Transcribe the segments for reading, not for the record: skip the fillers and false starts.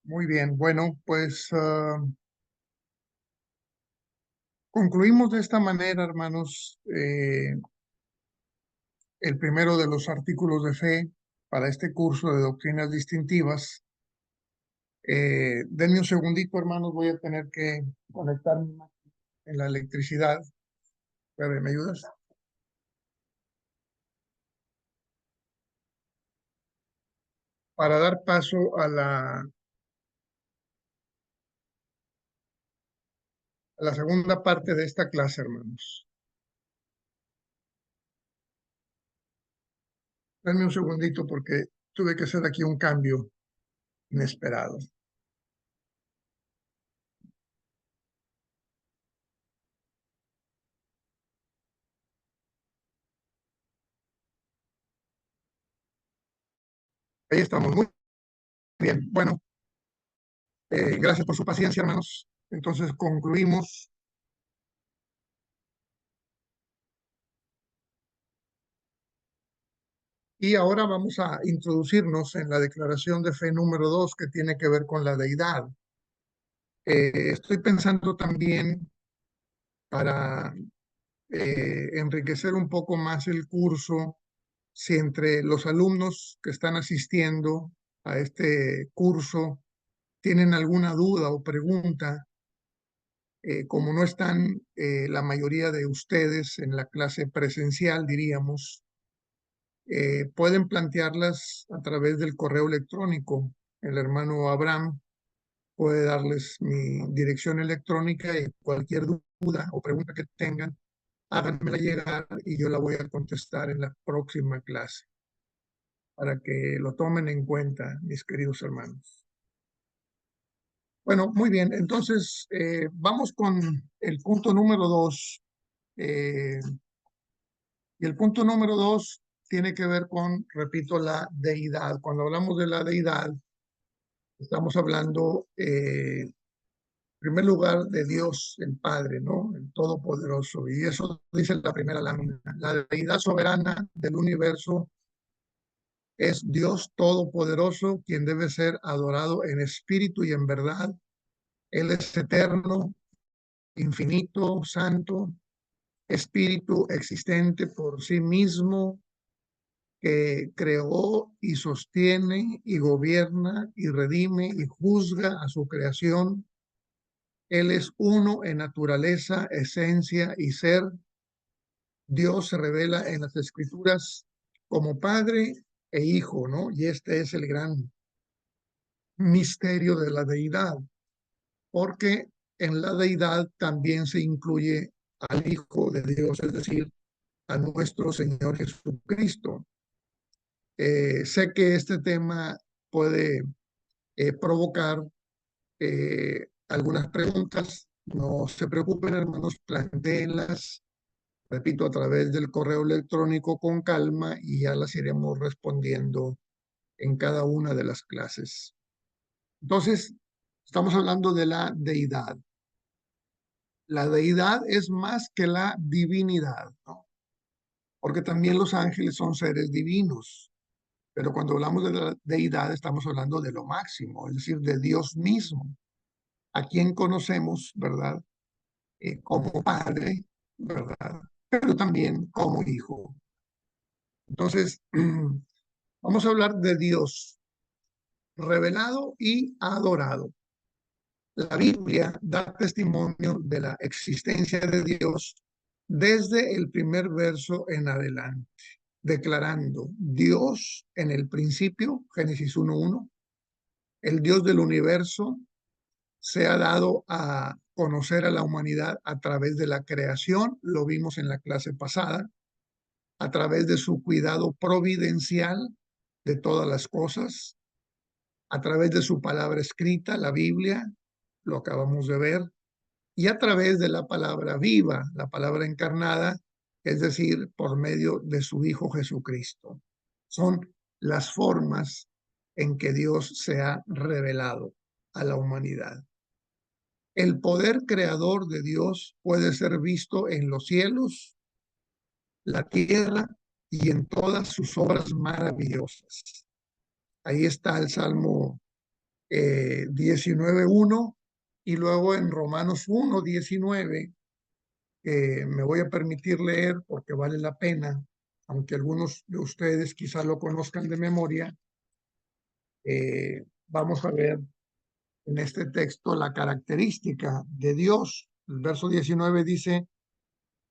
Muy bien, bueno, pues concluimos de esta manera, hermanos, el primero de los artículos de fe para este curso de doctrinas distintivas. Denme un segundito, hermanos, voy a tener que conectarme en la electricidad. Espérame, ¿me ayudas? Para dar paso a la segunda parte de esta clase, hermanos. Denme un segundito porque tuve que hacer aquí un cambio inesperado. Ahí estamos, muy bien. Bueno, gracias por su paciencia, hermanos. Entonces concluimos. Y ahora vamos a introducirnos en la declaración de fe número 2, que tiene que ver con la deidad. Estoy pensando también para enriquecer un poco más el curso, si entre los alumnos que están asistiendo a este curso tienen alguna duda o pregunta, como no están la mayoría de ustedes en la clase presencial, diríamos, pueden plantearlas a través del correo electrónico. El hermano Abraham puede darles mi dirección electrónica y cualquier duda o pregunta que tengan, háganmela llegar y yo la voy a contestar en la próxima clase para que lo tomen en cuenta, mis queridos hermanos. Bueno, muy bien. Entonces, vamos con el punto número 2. Y el punto número 2 tiene que ver con, repito, la deidad. Cuando hablamos de la deidad, estamos hablando, en primer lugar, de Dios, el Padre, ¿no? El Todopoderoso. Y eso dice la primera lámina. La deidad soberana del universo es Dios Todopoderoso, quien debe ser adorado en espíritu y en verdad. Él es eterno, infinito, santo, espíritu existente por sí mismo, que creó y sostiene y gobierna y redime y juzga a su creación. Él es uno en naturaleza, esencia y ser. Dios se revela en las Escrituras como Padre e Hijo, ¿no? Y este es el gran misterio de la deidad, porque en la deidad también se incluye al Hijo de Dios, es decir, a nuestro Señor Jesucristo. Sé que este tema puede provocar algunas preguntas. No se preocupen, hermanos, plantéenlas, repito, a través del correo electrónico con calma y ya las iremos respondiendo en cada una de las clases. Entonces, estamos hablando de la deidad. La deidad es más que la divinidad, ¿no? Porque también los ángeles son seres divinos. Pero cuando hablamos de la deidad, estamos hablando de lo máximo, es decir, de Dios mismo, a quien conocemos, ¿verdad? Como Padre, ¿verdad? Pero también como Hijo. Entonces, vamos a hablar de Dios revelado y adorado. La Biblia da testimonio de la existencia de Dios desde el primer verso en adelante, declarando Dios en el principio, Génesis 1:1, el Dios del universo se ha dado a conocer a la humanidad a través de la creación, lo vimos en la clase pasada, a través de su cuidado providencial de todas las cosas, a través de su palabra escrita, la Biblia, lo acabamos de ver, y a través de la palabra viva, la palabra encarnada, es decir, por medio de su Hijo Jesucristo. Son las formas en que Dios se ha revelado a la humanidad. El poder creador de Dios puede ser visto en los cielos, la tierra y en todas sus obras maravillosas. Ahí está el Salmo 19:1 y luego en Romanos 1:19, me voy a permitir leer porque vale la pena, aunque algunos de ustedes quizás lo conozcan de memoria. Vamos a ver en este texto la característica de Dios. El verso 19 dice: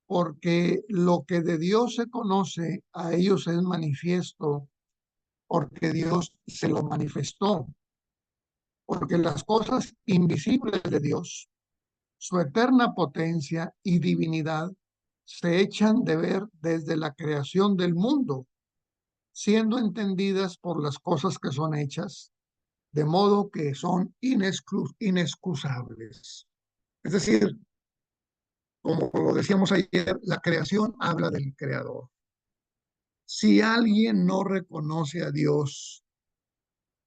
porque lo que de Dios se conoce a ellos es manifiesto, porque Dios se lo manifestó, porque las cosas invisibles de Dios, su eterna potencia y divinidad, se echan de ver desde la creación del mundo, siendo entendidas por las cosas que son hechas, de modo que son inexcusables. Es decir, como lo decíamos ayer, la creación habla del creador. Si alguien no reconoce a Dios,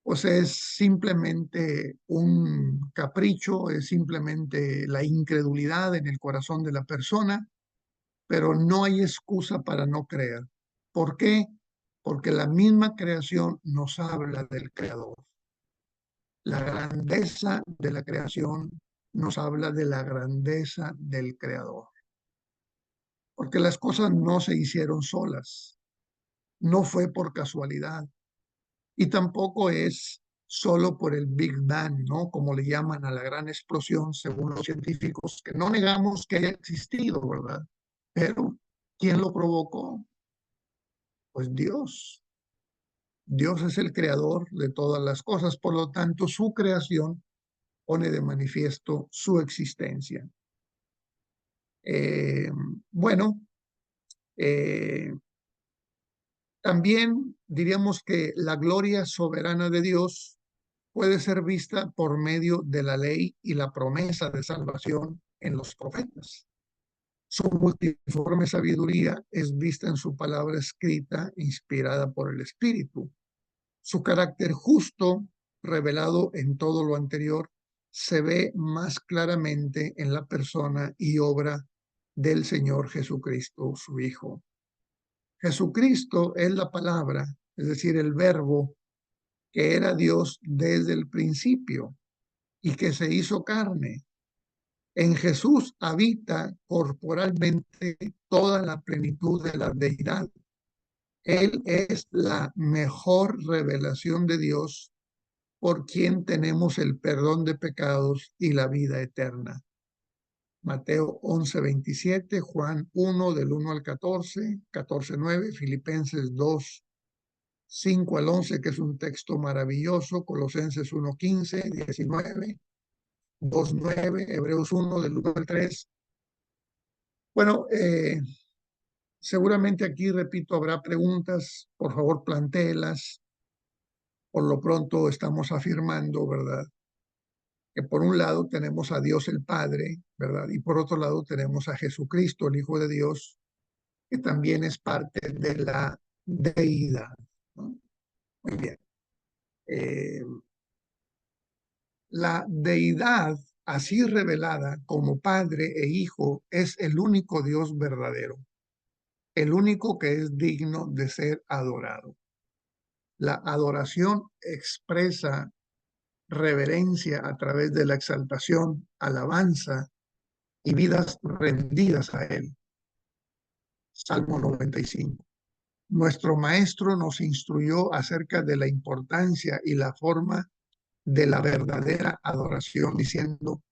pues es simplemente un capricho, es simplemente la incredulidad en el corazón de la persona, pero no hay excusa para no creer. ¿Por qué? Porque la misma creación nos habla del Creador. La grandeza de la creación nos habla de la grandeza del Creador. Porque las cosas no se hicieron solas, no fue por casualidad. Y tampoco es solo por el Big Bang, ¿no? Como le llaman a la gran explosión, según los científicos, que no negamos que haya existido, ¿verdad? Pero, ¿quién lo provocó? Pues Dios. Dios es el creador de todas las cosas, por lo tanto, su creación pone de manifiesto su existencia. Eh, bueno, eh, también diríamos que la gloria soberana de Dios puede ser vista por medio de la ley y la promesa de salvación en los profetas. Su multiforme sabiduría es vista en su palabra escrita, inspirada por el Espíritu. Su carácter justo, revelado en todo lo anterior, se ve más claramente en la persona y obra del Señor Jesucristo, su Hijo. Jesucristo es la palabra, es decir, el verbo que era Dios desde el principio y que se hizo carne. En Jesús habita corporalmente toda la plenitud de la deidad. Él es la mejor revelación de Dios, por quien tenemos el perdón de pecados y la vida eterna. Mateo 11:27, Juan 1 del 1 al 14, 14:9, Filipenses 2, 5 al 11, que es un texto maravilloso, Colosenses 1:15, 19, 2:9, Hebreos 1 del 1 al 3. Bueno, seguramente aquí, repito, habrá preguntas, por favor, plantéelas. Por lo pronto estamos afirmando, ¿verdad? Que por un lado tenemos a Dios el Padre, ¿verdad? Y por otro lado tenemos a Jesucristo, el Hijo de Dios, que también es parte de la deidad, ¿no? Muy bien. Eh, la deidad, así revelada como Padre e Hijo, es el único Dios verdadero, el único que es digno de ser adorado. La adoración expresa reverencia a través de la exaltación, alabanza y vidas rendidas a Él. Salmo 95. Nuestro maestro nos instruyó acerca de la importancia y la forma de la verdadera adoración, diciendo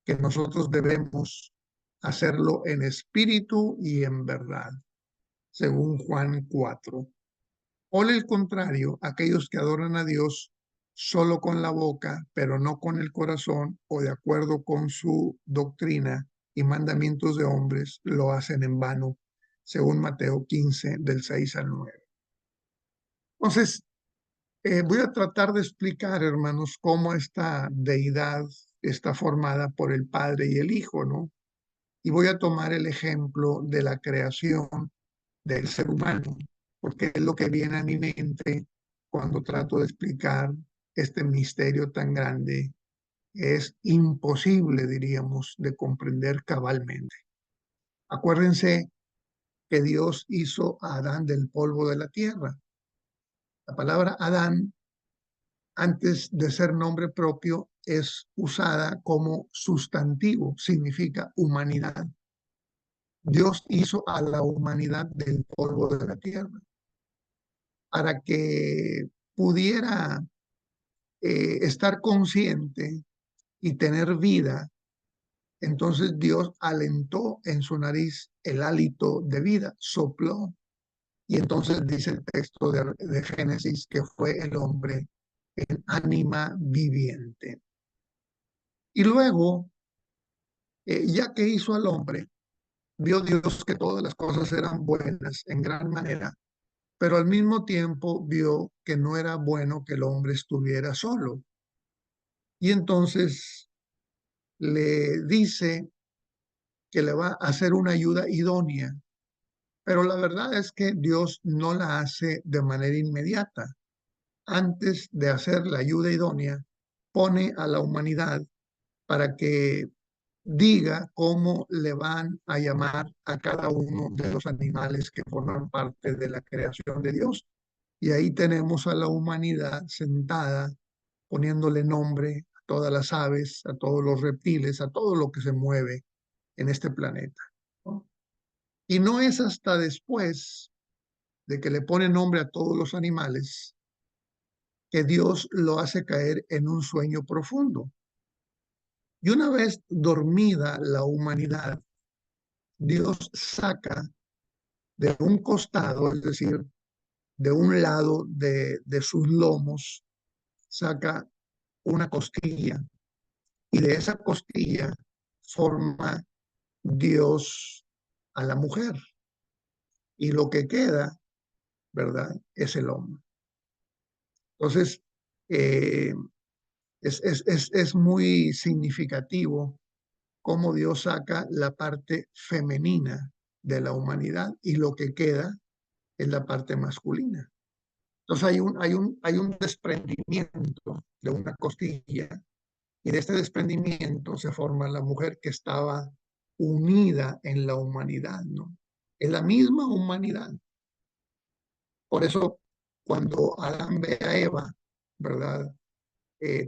que nosotros debemos hacerlo en espíritu y en verdad, según Juan 4. Por el contrario, aquellos que adoran a Dios solo con la boca, pero no con el corazón o de acuerdo con su doctrina y mandamientos de hombres, lo hacen en vano, según Mateo 15, del 6 al 9. Entonces, voy a tratar de explicar, hermanos, cómo esta deidad está formada por el Padre y el Hijo, ¿no? Y voy a tomar el ejemplo de la creación del ser humano, porque es lo que viene a mi mente cuando trato de explicar este misterio tan grande. Es imposible, diríamos, de comprender cabalmente. Acuérdense que Dios hizo a Adán del polvo de la tierra. La palabra Adán antes de ser nombre propio, es usada como sustantivo, significa humanidad. Dios hizo a la humanidad del polvo de la tierra para que pudiera estar consciente y tener vida. Entonces Dios alentó en su nariz el hálito de vida, sopló. Y entonces dice el texto de Génesis que fue el hombre en ánima viviente. Y luego, ya que hizo al hombre, vio Dios que todas las cosas eran buenas en gran manera, pero al mismo tiempo vio que no era bueno que el hombre estuviera solo. Y entonces le dice que le va a hacer una ayuda idónea, pero la verdad es que Dios no la hace de manera inmediata. Antes de hacer la ayuda idónea, pone a la humanidad para que diga cómo le van a llamar a cada uno de los animales que forman parte de la creación de Dios. Y ahí tenemos a la humanidad sentada poniéndole nombre a todas las aves, a todos los reptiles, a todo lo que se mueve en este planeta, ¿no? Y no es hasta después de que le pone nombre a todos los animales que Dios lo hace caer en un sueño profundo. Y una vez dormida la humanidad, Dios saca de un costado, es decir, de un lado de sus lomos, saca una costilla y de esa costilla forma Dios a la mujer y lo que queda, ¿verdad? Es el hombre. Entonces, eh, es muy significativo cómo Dios saca la parte femenina de la humanidad y lo que queda es la parte masculina. Entonces hay un desprendimiento de una costilla y de este desprendimiento se forma la mujer que estaba unida en la humanidad, ¿no? Es la misma humanidad. Por eso cuando Adán ve a Eva, ¿verdad?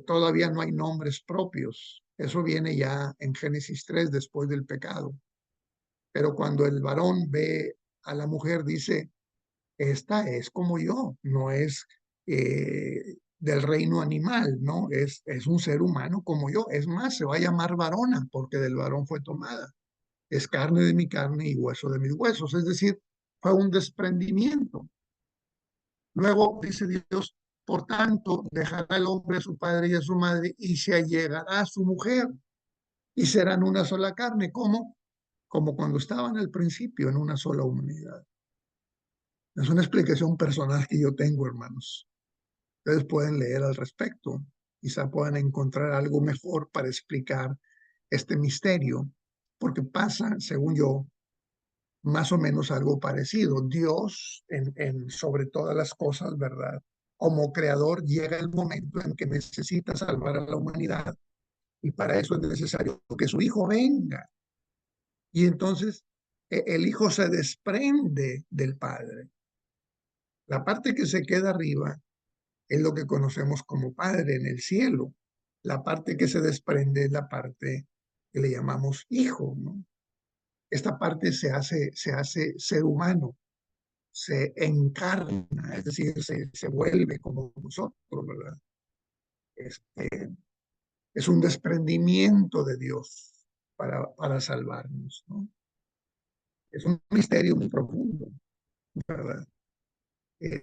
Todavía no hay nombres propios. Eso viene ya en Génesis 3 después del pecado. Pero cuando el varón ve a la mujer, dice, esta es como yo, no es del reino animal, ¿no? Es un ser humano como yo. Es más, se va a llamar varona porque del varón fue tomada. Es carne de mi carne y hueso de mis huesos. Es decir, fue un desprendimiento. Luego dice Dios, por tanto, dejará el hombre a su padre y a su madre y se allegará a su mujer y serán una sola carne. ¿Cómo? Como cuando estaban al principio en una sola humanidad. Es una explicación personal que yo tengo, hermanos. Ustedes pueden leer al respecto. Quizá puedan encontrar algo mejor para explicar este misterio, porque pasa, según yo, más o menos algo parecido. Dios, sobre todas las cosas, ¿verdad? Como creador, llega el momento en que necesita salvar a la humanidad y para eso es necesario que su hijo venga. Y entonces el hijo se desprende del padre. La parte que se queda arriba es lo que conocemos como padre en el cielo. La parte que se desprende es la parte que le llamamos hijo, ¿no? Esta parte se hace ser humano, se encarna, es decir, se vuelve como nosotros, ¿verdad? Este, es un desprendimiento de Dios para salvarnos, ¿no? Es un misterio muy profundo, ¿verdad? Eh,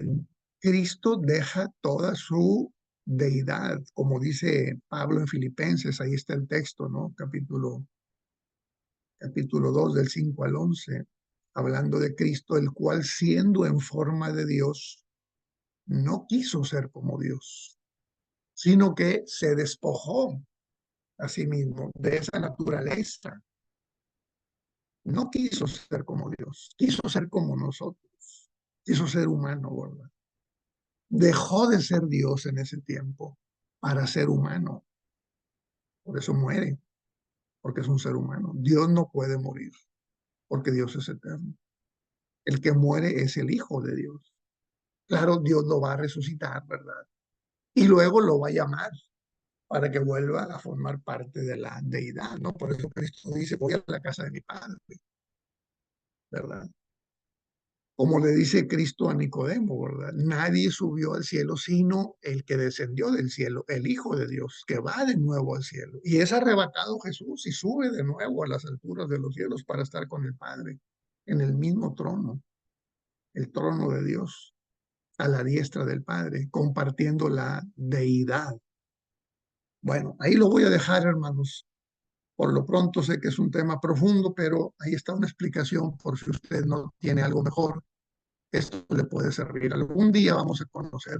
Cristo deja toda su deidad, como dice Pablo en Filipenses, ahí está el texto, ¿no? Capítulo 2 del 5 al 11, hablando de Cristo, el cual siendo en forma de Dios, no quiso ser como Dios, sino que se despojó a sí mismo de esa naturaleza. No quiso ser como Dios, quiso ser como nosotros, quiso ser humano, ¿verdad? Dejó de ser Dios en ese tiempo para ser humano. Por eso muere, porque es un ser humano. Dios no puede morir, porque Dios es eterno. El que muere es el Hijo de Dios. Claro, Dios lo va a resucitar, ¿verdad? y luego lo va a llamar para que vuelva a formar parte de la deidad, ¿no? Por eso Cristo dice, voy a la casa de mi Padre, ¿verdad? Como le dice Cristo a Nicodemo, ¿verdad? Nadie subió al cielo sino el que descendió del cielo, el Hijo de Dios, que va de nuevo al cielo. Y es arrebatado Jesús y sube de nuevo a las alturas de los cielos para estar con el Padre, en el mismo trono, el trono de Dios, a la diestra del Padre, compartiendo la deidad. Bueno, ahí lo voy a dejar, hermanos. Por lo pronto sé que es un tema profundo, pero ahí está una explicación por si usted no tiene algo mejor. Esto le puede servir. Algún día vamos a conocer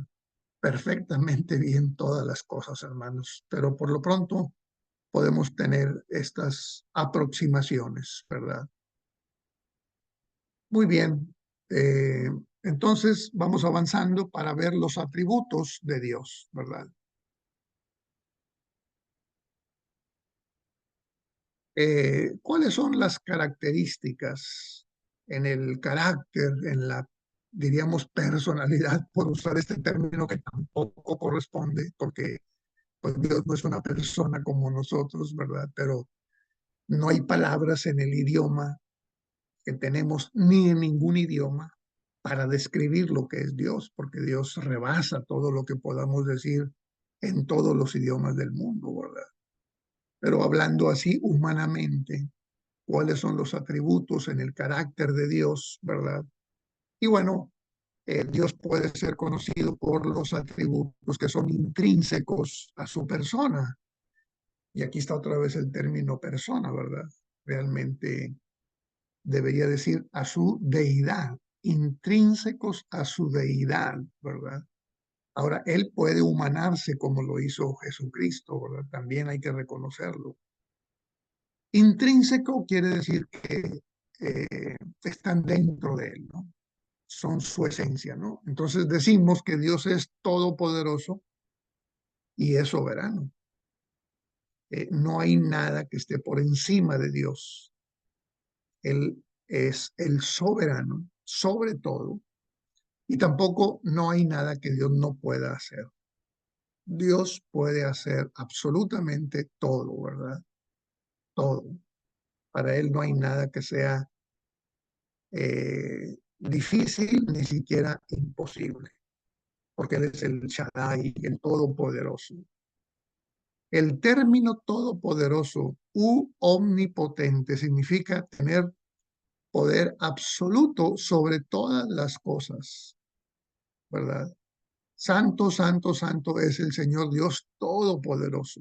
perfectamente bien todas las cosas, hermanos, pero por lo pronto podemos tener estas aproximaciones, ¿verdad? Muy bien. Eh, entonces vamos avanzando para ver los atributos de Dios, ¿verdad? ¿Cuáles son las características en el carácter, en la, diríamos, personalidad, por usar este término que tampoco corresponde, porque pues Dios no es una persona como nosotros, ¿verdad? Pero no hay palabras en el idioma que tenemos, ni en ningún idioma, para describir lo que es Dios, porque Dios rebasa todo lo que podamos decir en todos los idiomas del mundo, ¿verdad? Pero hablando así humanamente, cuáles son los atributos en el carácter de Dios, ¿verdad? Y bueno, Dios puede ser conocido por los atributos que son intrínsecos a su persona. Y aquí está otra vez el término persona, ¿verdad? Realmente debería decir a su deidad, intrínsecos a su deidad, ¿verdad? Ahora, Él puede humanarse como lo hizo Jesucristo, ¿verdad? También hay que reconocerlo. Intrínseco quiere decir que están dentro de Él, ¿no? Son su esencia, ¿no? Entonces decimos que Dios es todopoderoso y es soberano. No hay nada que esté por encima de Dios. Él es el soberano sobre todo y tampoco no hay nada que Dios no pueda hacer. Dios puede hacer absolutamente todo, ¿verdad? Todo. Para Él no hay nada que sea difícil, ni siquiera imposible, porque Él es el Shaddai, el Todopoderoso. El término todopoderoso u omnipotente significa tener poder absoluto sobre todas las cosas, ¿verdad? Santo, santo, santo es el Señor Dios Todopoderoso,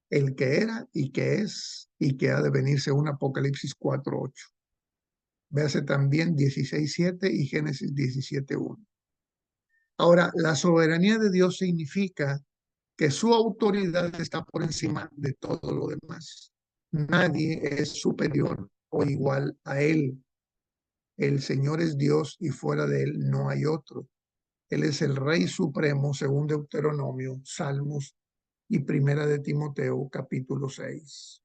el que era y que es y que ha de venir según Apocalipsis 4:8. Véase también 16:7 y Génesis 17:1. Ahora, la soberanía de Dios significa que su autoridad está por encima de todo lo demás. Nadie es superior o igual a Él. El Señor es Dios y fuera de Él no hay otro. Él es el Rey Supremo, según Deuteronomio, Salmos y Primera de Timoteo, capítulo 6.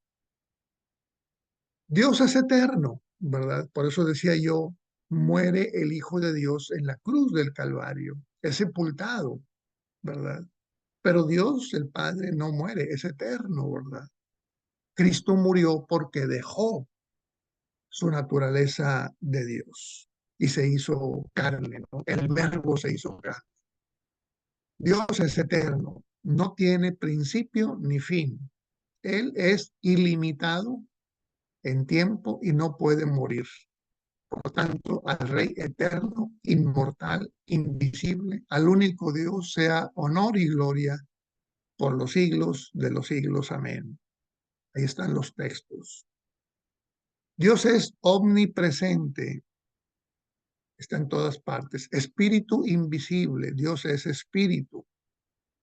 Dios es eterno, ¿verdad? Por eso decía yo, muere el Hijo de Dios en la cruz del Calvario, es sepultado, ¿verdad? Pero Dios, el Padre, no muere, es eterno, ¿verdad? Cristo murió porque dejó su naturaleza de Dios y se hizo carne, ¿no? El verbo se hizo carne. Dios es eterno, no tiene principio ni fin. Él es ilimitado en tiempo y no puede morir. Por lo tanto, al Rey eterno, inmortal, invisible, al único Dios, sea honor y gloria por los siglos de los siglos. Amén. Ahí están los textos. Dios es omnipresente, está en todas partes. Espíritu invisible, Dios es espíritu.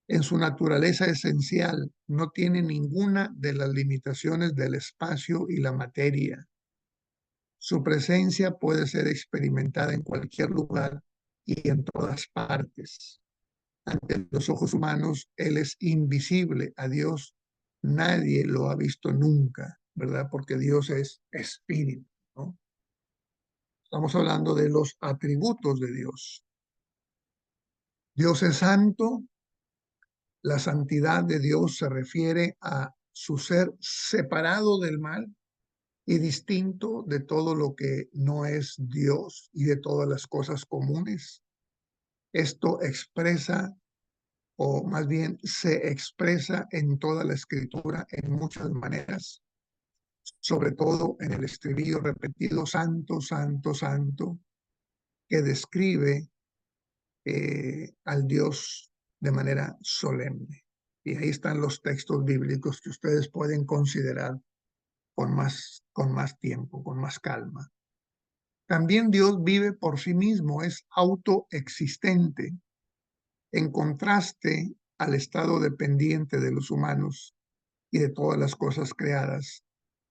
En su naturaleza esencial, no tiene ninguna de las limitaciones del espacio y la materia. Su presencia puede ser experimentada en cualquier lugar y en todas partes. Ante los ojos humanos, Él es invisible. A Dios nadie lo ha visto nunca, ¿verdad? Porque Dios es espíritu, ¿no? Estamos hablando de los atributos de Dios. Dios es santo, La santidad de Dios se refiere a su ser separado del mal y distinto de todo lo que no es Dios y de todas las cosas comunes. Esto expresa, o más bien se expresa en toda la escritura en muchas maneras, sobre todo en el estribillo repetido, santo, santo, santo, que describe al Dios de manera solemne. Y ahí están los textos bíblicos que ustedes pueden considerar con más tiempo, con más calma. También Dios vive por sí mismo, es autoexistente, en contraste al estado dependiente de los humanos y de todas las cosas creadas.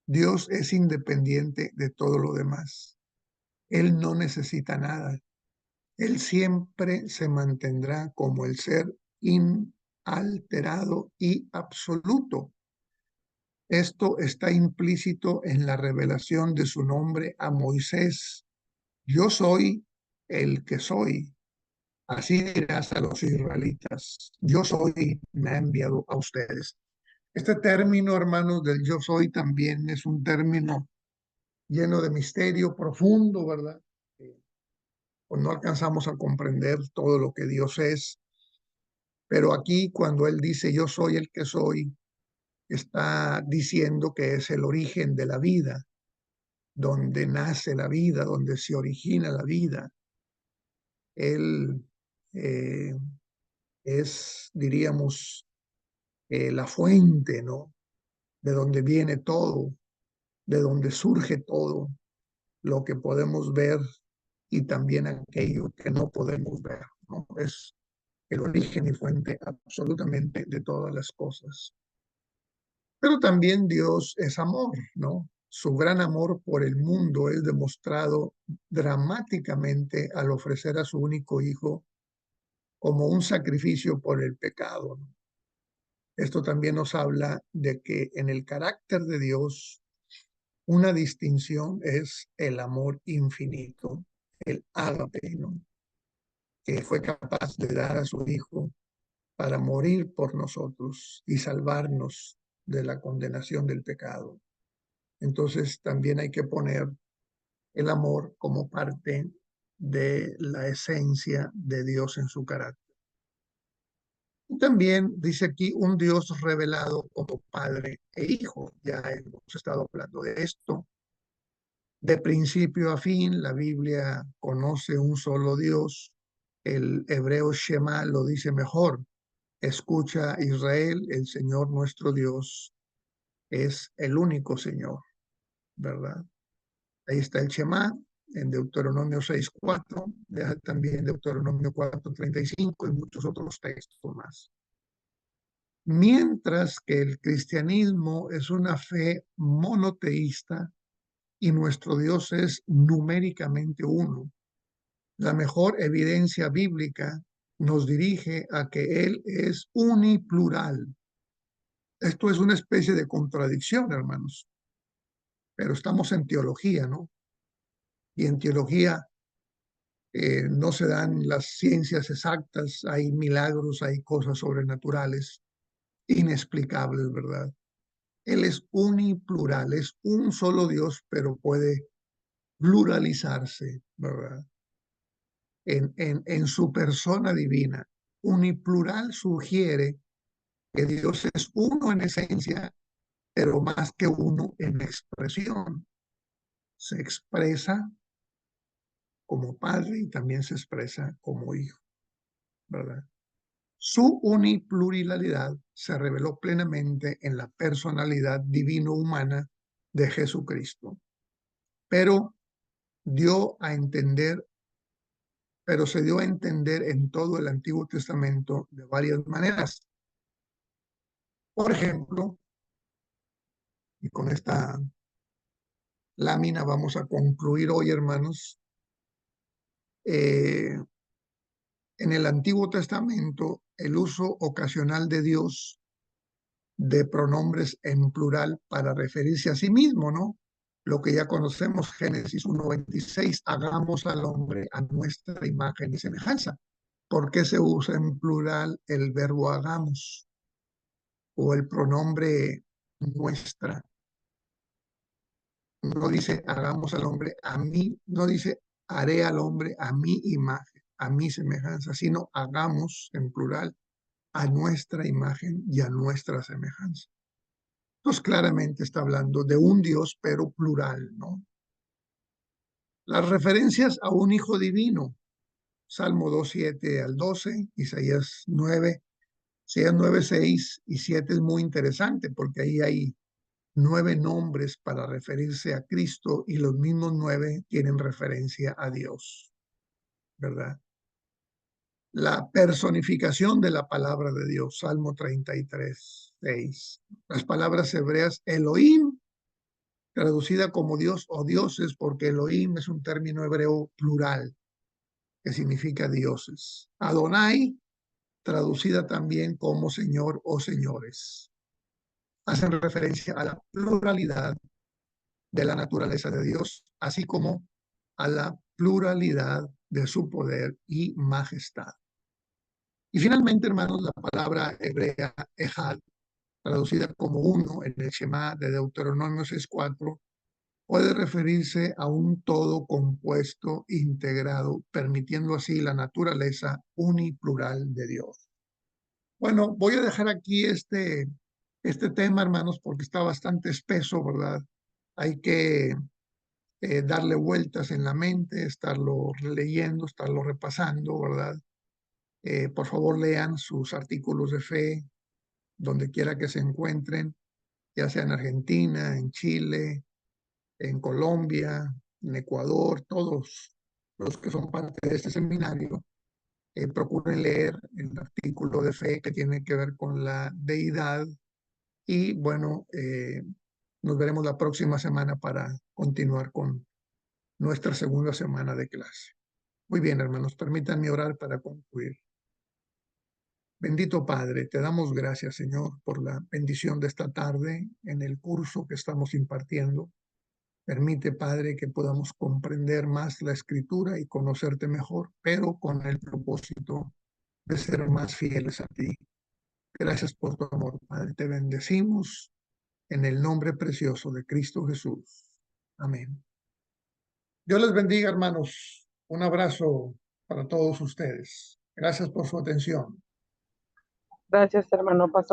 Dios es independiente de todo lo demás. Él no necesita nada. Él siempre se mantendrá como el ser inalterado y absoluto. Esto está implícito en la revelación de su nombre a Moisés. Yo soy el que soy. Así dirás a los israelitas. Yo soy, me ha enviado a ustedes. Este término, hermanos, del yo soy también es un término lleno de misterio profundo, ¿verdad? Pues no alcanzamos a comprender todo lo que Dios es, pero aquí cuando Él dice yo soy el que soy, está diciendo que es el origen de la vida, donde nace la vida, donde se origina la vida. Él eh, es, diríamos, la fuente, ¿no? De donde viene todo, de donde surge todo lo que podemos ver y también aquello que no podemos ver, ¿no? Es el origen y fuente absolutamente de todas las cosas. Pero también Dios es amor, ¿no? Su gran amor por el mundo es demostrado dramáticamente al ofrecer a su único hijo como un sacrificio por el pecado, ¿no? Esto también nos habla de que en el carácter de Dios una distinción es el amor infinito, el ágape, ¿no? Que fue capaz de dar a su hijo para morir por nosotros y salvarnos de la condenación del pecado. Entonces también hay que poner el amor como parte de la esencia de Dios en su carácter. Y también dice aquí un Dios revelado como Padre e Hijo. Ya hemos estado hablando de esto. De principio a fin, la Biblia conoce un solo Dios. El hebreo Shema lo dice mejor. Escucha, Israel, el Señor nuestro Dios es el único Señor, ¿verdad? Ahí está el Shema en Deuteronomio 6:4, también Deuteronomio 4:35 y muchos otros textos más. Mientras que el cristianismo es una fe monoteísta y nuestro Dios es numéricamente uno, la mejor evidencia bíblica nos dirige a que Él es uniplural. Esto es una especie de contradicción, hermanos, pero estamos en teología, ¿no? Y en teología no se dan las ciencias exactas, hay milagros, hay cosas sobrenaturales, inexplicables, ¿verdad? Él es uniplural, es un solo Dios, pero puede pluralizarse, ¿verdad? En su persona divina. Uniplural sugiere que Dios es uno en esencia, pero más que uno en expresión. Se expresa como padre y también se expresa como hijo, ¿verdad? Su unipluralidad se reveló plenamente en la personalidad divino-humana de Jesucristo, pero dio a entender, pero se dio a entender en todo el Antiguo Testamento de varias maneras. Por ejemplo, y con esta lámina vamos a concluir hoy, hermanos, eh, en el Antiguo Testamento el uso ocasional de Dios de pronombres en plural para referirse a sí mismo, ¿no? Lo que ya conocemos, Génesis 1:26, hagamos al hombre a nuestra imagen y semejanza. ¿por qué se usa en plural el verbo hagamos o el pronombre nuestra? No dice hagamos al hombre a mí, no dice haré al hombre a mi imagen, a mi semejanza, sino hagamos en plural a nuestra imagen y a nuestra semejanza. Entonces claramente está hablando de un Dios, pero plural, ¿no? Las referencias a un Hijo divino, Salmo 2, 7 al 12, Isaías 9, Isaías 9, 6 y 7 es muy interesante porque ahí hay 9 nombres para referirse a Cristo y los mismos 9 tienen referencia a Dios, ¿verdad? La personificación de la palabra de Dios, Salmo 33, 6. Las palabras hebreas Elohim, traducida como Dios o dioses, porque Elohim es un término hebreo plural que significa dioses. Adonai, traducida también como Señor o señores. Hacen referencia a la pluralidad de la naturaleza de Dios, así como a la pluralidad de su poder y majestad. Y finalmente, hermanos, la palabra hebrea Ejad, traducida como uno en el Shema de Deuteronomio 6:4, puede referirse a un todo compuesto, integrado, permitiendo así la naturaleza uniplural de Dios. Bueno, voy a dejar aquí este tema, hermanos, porque está bastante espeso, ¿verdad? Hay que darle vueltas en la mente, estarlo leyendo, estarlo repasando, ¿verdad? Por favor, lean sus artículos de fe donde quiera que se encuentren, ya sea en Argentina, en Chile, en Colombia, en Ecuador, todos los que son parte de este seminario, procuren leer el artículo de fe que tiene que ver con la deidad y bueno, nos veremos la próxima semana para continuar con nuestra segunda semana de clase. Muy bien, hermanos, permítanme orar para concluir. Bendito Padre, te damos gracias, Señor, por la bendición de esta tarde en el curso que estamos impartiendo. Permite, Padre, que podamos comprender más la Escritura y conocerte mejor, pero con el propósito de ser más fieles a ti. Gracias por tu amor, Padre. Te bendecimos en el nombre precioso de Cristo Jesús. Amén. Dios les bendiga, hermanos. Un abrazo para todos ustedes. Gracias por su atención. Gracias, hermano pastor.